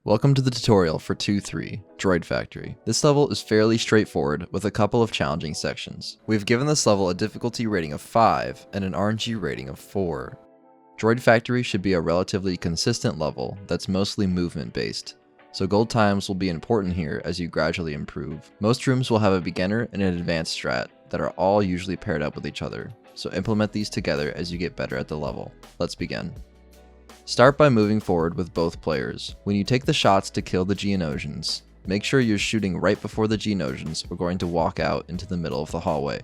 Welcome to the tutorial for 2-3, Droid Factory. This level is fairly straightforward with a couple of challenging sections. We've given this level a difficulty rating of 5 and an RNG rating of 4. Droid Factory should be a relatively consistent level that's mostly movement based, so gold times will be important here as you gradually improve. Most rooms will have a beginner and an advanced strat that are all usually paired up with each other, so implement these together as you get better at the level. Let's begin. Start by moving forward with both players. When you take the shots to kill the Geonosians, make sure you're shooting right before the Geonosians are going to walk out into the middle of the hallway.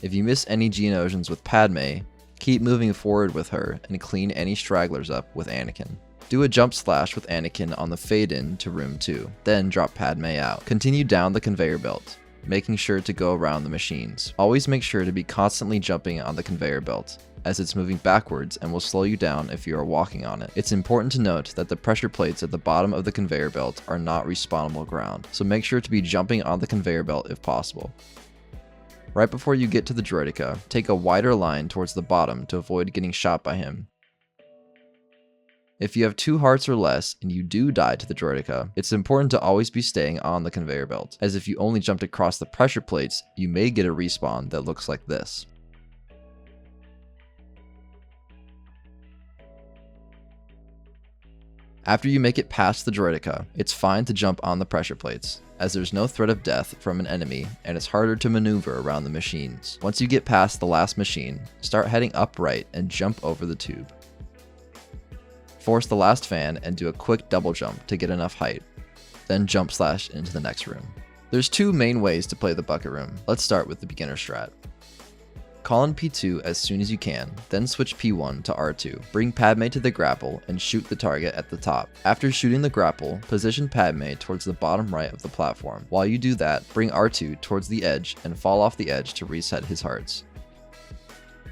If you miss any Geonosians with Padme, keep moving forward with her and clean any stragglers up with Anakin. Do a jump slash with Anakin on the fade in to room 2, then drop Padme out. Continue down the conveyor belt, making sure to go around the machines. Always make sure to be constantly jumping on the conveyor belt, as it's moving backwards and will slow you down if you are walking on it. It's important to note that the pressure plates at the bottom of the conveyor belt are not respawnable ground, so make sure to be jumping on the conveyor belt if possible. Right before you get to the Droideka, take a wider line towards the bottom to avoid getting shot by him. If you have 2 hearts or less and you do die to the Droideka, it's important to always be staying on the conveyor belt, as if you only jumped across the pressure plates, you may get a respawn that looks like this. After you make it past the Droideka, it's fine to jump on the pressure plates, as there's no threat of death from an enemy and it's harder to maneuver around the machines. Once you get past the last machine, start heading upright and jump over the tube. Force the last fan and do a quick double jump to get enough height, then jump slash into the next room. There's 2 main ways to play the bucket room. Let's start with the beginner strat. Call in P2 as soon as you can, then switch P1 to R2. Bring Padme to the grapple and shoot the target at the top. After shooting the grapple, position Padme towards the bottom right of the platform. While you do that, bring R2 towards the edge and fall off the edge to reset his hearts.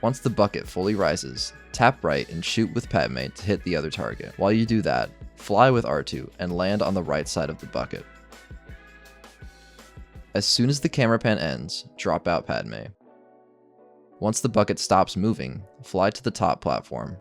Once the bucket fully rises, tap right and shoot with Padme to hit the other target. While you do that, fly with R2 and land on the right side of the bucket. As soon as the camera pan ends, drop out Padme. Once the bucket stops moving, fly to the top platform.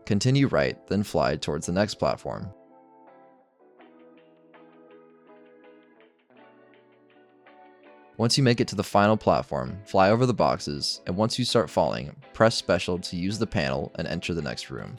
Continue right, then fly towards the next platform. Once you make it to the final platform, fly over the boxes, and once you start falling, press special to use the panel and enter the next room.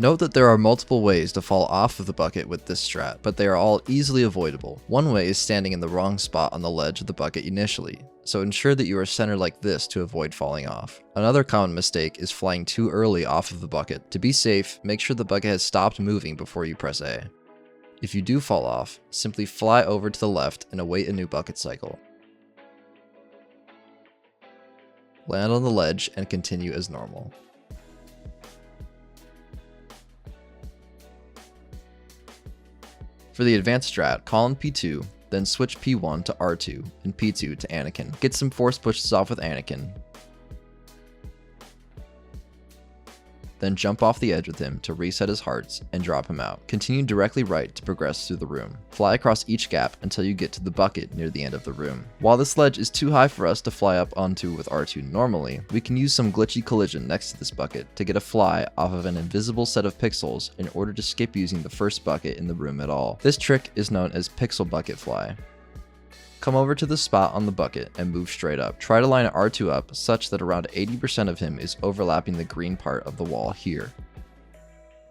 Note that there are multiple ways to fall off of the bucket with this strat, but they are all easily avoidable. One way is standing in the wrong spot on the ledge of the bucket initially, so ensure that you are centered like this to avoid falling off. Another common mistake is flying too early off of the bucket. To be safe, make sure the bucket has stopped moving before you press A. If you do fall off, simply fly over to the left and await a new bucket cycle. Land on the ledge and continue as normal. For the advanced strat, call in P2, then switch P1 to R2 and P2 to Anakin. Get some force pushes off with Anakin, then jump off the edge with him to reset his hearts and drop him out. Continue directly right to progress through the room. Fly across each gap until you get to the bucket near the end of the room. While this ledge is too high for us to fly up onto with R2 normally, we can use some glitchy collision next to this bucket to get a fly off of an invisible set of pixels in order to skip using the first bucket in the room at all. This trick is known as pixel bucket fly. Come over to the spot on the bucket and move straight up. Try to line R2 up such that around 80% of him is overlapping the green part of the wall here.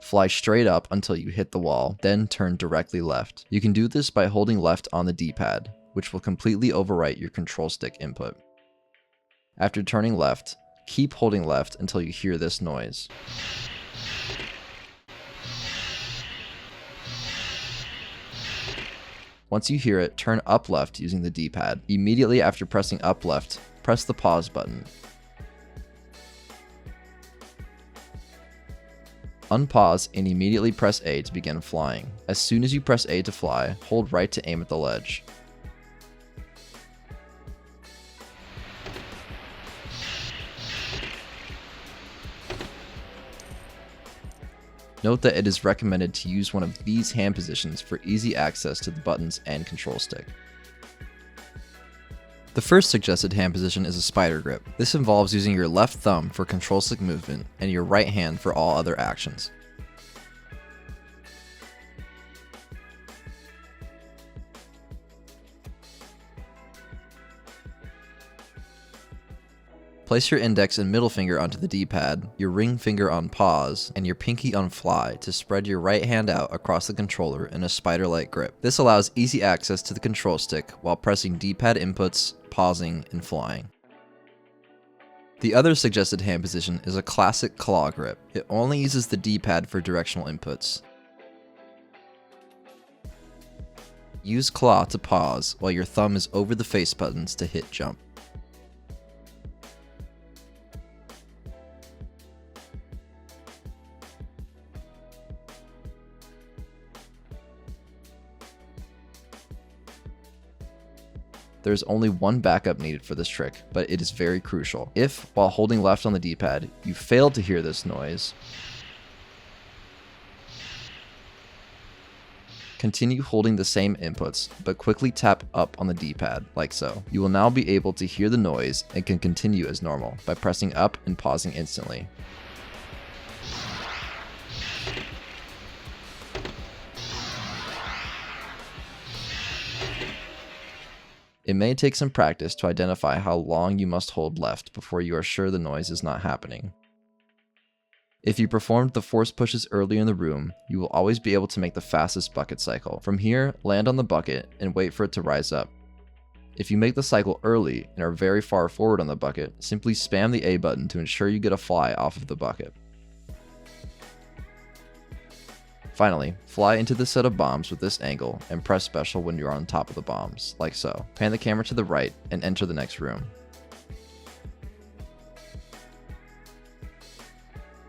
Fly straight up until you hit the wall, then turn directly left. You can do this by holding left on the D-pad, which will completely overwrite your control stick input. After turning left, keep holding left until you hear this noise. Once you hear it, turn up left using the D-pad. Immediately after pressing up left, press the pause button. Unpause and immediately press A to begin flying. As soon as you press A to fly, hold right to aim at the ledge. Note that it is recommended to use one of these hand positions for easy access to the buttons and control stick. The first suggested hand position is a spider grip. This involves using your left thumb for control stick movement and your right hand for all other actions. Place your index and middle finger onto the D-pad, your ring finger on pause, and your pinky on fly to spread your right hand out across the controller in a spider-like grip. This allows easy access to the control stick while pressing D-pad inputs, pausing, and flying. The other suggested hand position is a classic claw grip. It only uses the D-pad for directional inputs. Use claw to pause while your thumb is over the face buttons to hit jump. There's only one backup needed for this trick, but it is very crucial. If, while holding left on the D-pad, you fail to hear this noise, continue holding the same inputs, but quickly tap up on the D-pad, like so. You will now be able to hear the noise and can continue as normal by pressing up and pausing instantly. It may take some practice to identify how long you must hold left before you are sure the noise is not happening. If you performed the force pushes earlier in the room, you will always be able to make the fastest bucket cycle. From here, land on the bucket and wait for it to rise up. If you make the cycle early and are very far forward on the bucket, simply spam the A button to ensure you get a fly off of the bucket. Finally, fly into the set of bombs with this angle and press special when you're on top of the bombs, like so. Pan the camera to the right and enter the next room.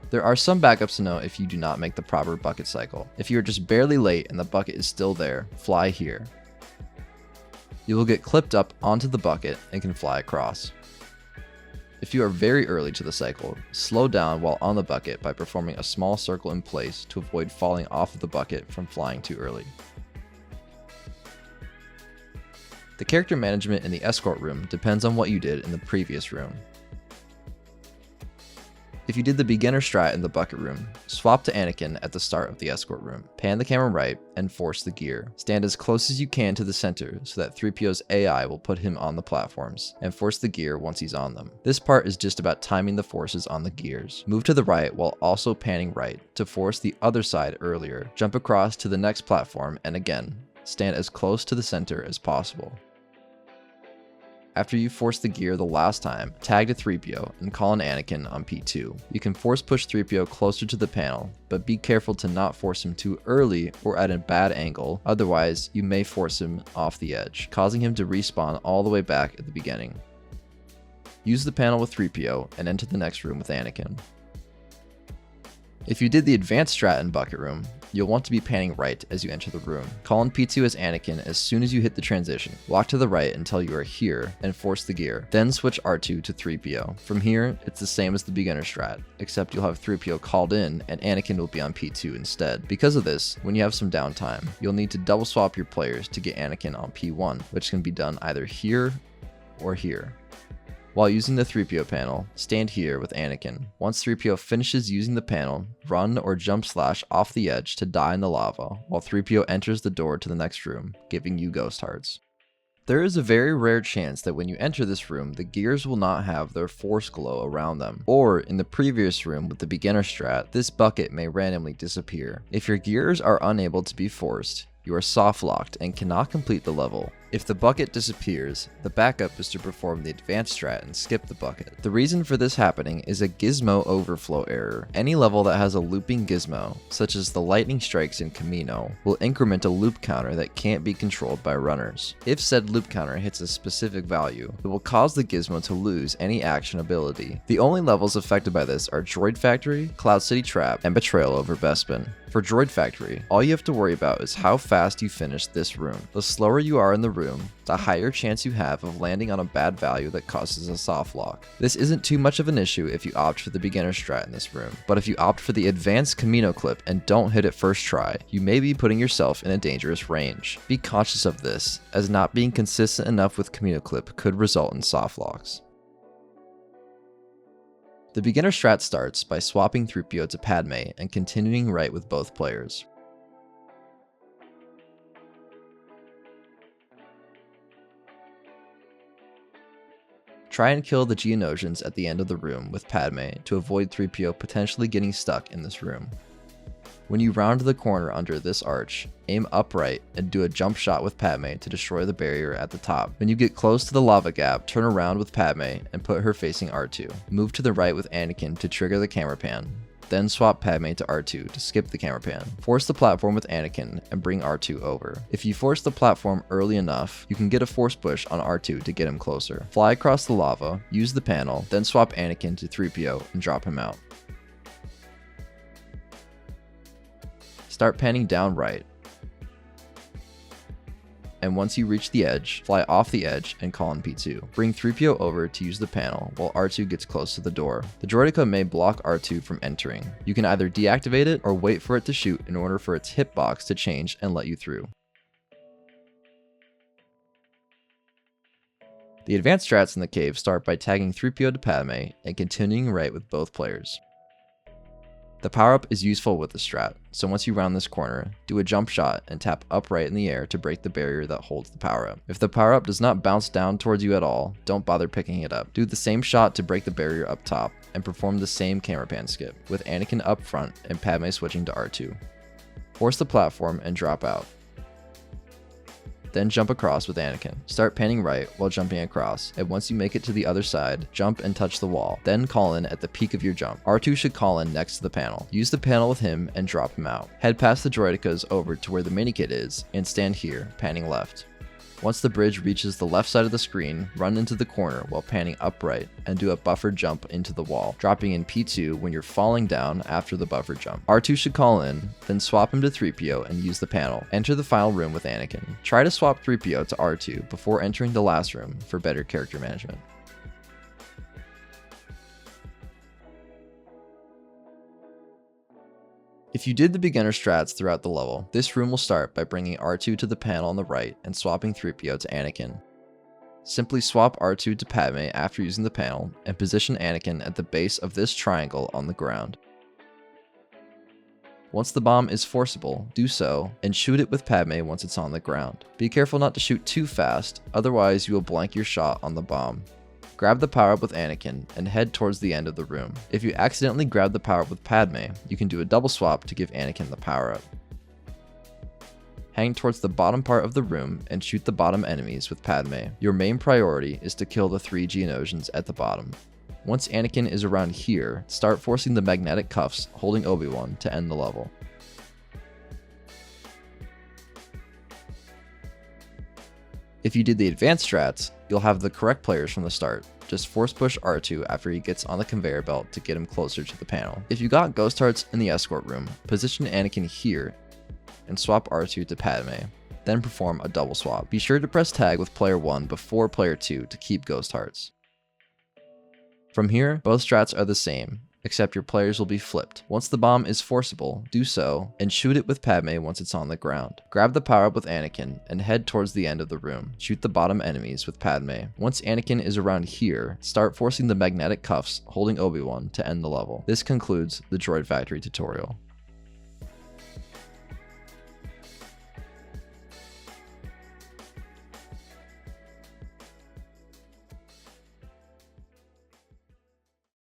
There are some backups to know if you do not make the proper bucket cycle. If you are just barely late and the bucket is still there, fly here. You will get clipped up onto the bucket and can fly across. If you are very early to the cycle, slow down while on the bucket by performing a small circle in place to avoid falling off of the bucket from flying too early. The character management in the escort room depends on what you did in the previous room. If you did the beginner strat in the bucket room, swap to Anakin at the start of the escort room. Pan the camera right and force the gear. Stand as close as you can to the center so that 3PO's AI will put him on the platforms, and force the gear once he's on them. This part is just about timing the forces on the gears. Move to the right while also panning right to force the other side earlier. Jump across to the next platform and again, stand as close to the center as possible. After you force the gear the last time, tag to 3PO and call an Anakin on P2. You can force push 3PO closer to the panel, but be careful to not force him too early or at a bad angle, otherwise you may force him off the edge, causing him to respawn all the way back at the beginning. Use the panel with 3PO and enter the next room with Anakin. If you did the advanced strat in bucket room, you'll want to be panning right as you enter the room. Call in P2 as Anakin as soon as you hit the transition. Walk to the right until you are here and force the gear. Then switch R2 to 3PO. From here, it's the same as the beginner strat, except you'll have 3PO called in and Anakin will be on P2 instead. Because of this, when you have some downtime, you'll need to double swap your players to get Anakin on P1, which can be done either here or here. While using the 3PO panel, stand here with Anakin. Once 3PO finishes using the panel, run or jump slash off the edge to die in the lava, while 3PO enters the door to the next room, giving you ghost hearts. There is a very rare chance that when you enter this room, the gears will not have their force glow around them. Or, in the previous room with the beginner strat, this bucket may randomly disappear. If your gears are unable to be forced, you are soft locked and cannot complete the level. If the bucket disappears, the backup is to perform the advanced strat and skip the bucket. The reason for this happening is a gizmo overflow error. Any level that has a looping gizmo, such as the lightning strikes in Kamino, will increment a loop counter that can't be controlled by runners. If said loop counter hits a specific value, it will cause the gizmo to lose any action ability. The only levels affected by this are Droid Factory, Cloud City Trap, and Betrayal over Bespin. For Droid Factory, all you have to worry about is how fast you finish this room. The slower you are in the room, the higher chance you have of landing on a bad value that causes a soft lock. This isn't too much of an issue if you opt for the beginner strat in this room, but if you opt for the advanced Kamino clip and don't hit it first try, you may be putting yourself in a dangerous range. Be conscious of this, as not being consistent enough with Kamino clip could result in soft locks. The beginner strat starts by swapping 3PO to Padme and continuing right with both players. Try and kill the Geonosians at the end of the room with Padme to avoid 3PO potentially getting stuck in this room. When you round the corner under this arch, aim upright and do a jump shot with Padme to destroy the barrier at the top. When you get close to the lava gap, turn around with Padme and put her facing R2. Move to the right with Anakin to trigger the camera pan. Then swap Padme to R2 to skip the camera pan. Force the platform with Anakin and bring R2 over. If you force the platform early enough, you can get a force push on R2 to get him closer. Fly across the lava, use the panel, then swap Anakin to 3PO and drop him out. Start panning down right. And once you reach the edge, fly off the edge and call in P2. Bring 3PO over to use the panel while R2 gets close to the door. The droideka may block R2 from entering. You can either deactivate it or wait for it to shoot in order for its hitbox to change and let you through. The advanced strats in the cave start by tagging 3PO to Padme and continuing right with both players. The power-up is useful with the strat, so once you round this corner, do a jump shot and tap upright in the air to break the barrier that holds the power-up. If the power-up does not bounce down towards you at all, don't bother picking it up. Do the same shot to break the barrier up top, and perform the same camera pan skip, with Anakin up front and Padme switching to R2. Force the platform and drop out. Then jump across with Anakin. Start panning right while jumping across, and once you make it to the other side, jump and touch the wall. Then call in at the peak of your jump. R2 should call in next to the panel. Use the panel with him and drop him out. Head past the droidekas over to where the minikit is, and stand here, panning left. Once the bridge reaches the left side of the screen, run into the corner while panning upright and do a buffer jump into the wall, dropping in P2 when you're falling down after the buffer jump. R2 should call in, then swap him to 3PO and use the panel. Enter the final room with Anakin. Try to swap 3PO to R2 before entering the last room for better character management. If you did the beginner strats throughout the level, this room will start by bringing R2 to the panel on the right and swapping 3PO to Anakin. Simply swap R2 to Padme after using the panel and position Anakin at the base of this triangle on the ground. Once the bomb is forcible, do so and shoot it with Padme once it's on the ground. Be careful not to shoot too fast, otherwise you will blank your shot on the bomb. Grab the power-up with Anakin and head towards the end of the room. If you accidentally grab the power-up with Padme, you can do a double swap to give Anakin the power-up. Hang towards the bottom part of the room and shoot the bottom enemies with Padme. Your main priority is to kill the 3 Geonosians at the bottom. Once Anakin is around here, start forcing the magnetic cuffs holding Obi-Wan to end the level. If you did the advanced strats, you'll have the correct players from the start. Just force push R2 after he gets on the conveyor belt to get him closer to the panel. If you got ghost hearts in the escort room, position Anakin here and swap R2 to Padme. Then perform a double swap. Be sure to press tag with player 1 before player 2 to keep ghost hearts. From here, both strats are the same, except your players will be flipped. Once the bomb is forcible, do so, and shoot it with Padme once it's on the ground. Grab the power-up with Anakin, and head towards the end of the room. Shoot the bottom enemies with Padme. Once Anakin is around here, start forcing the magnetic cuffs holding Obi-Wan to end the level. This concludes the Droid Factory tutorial.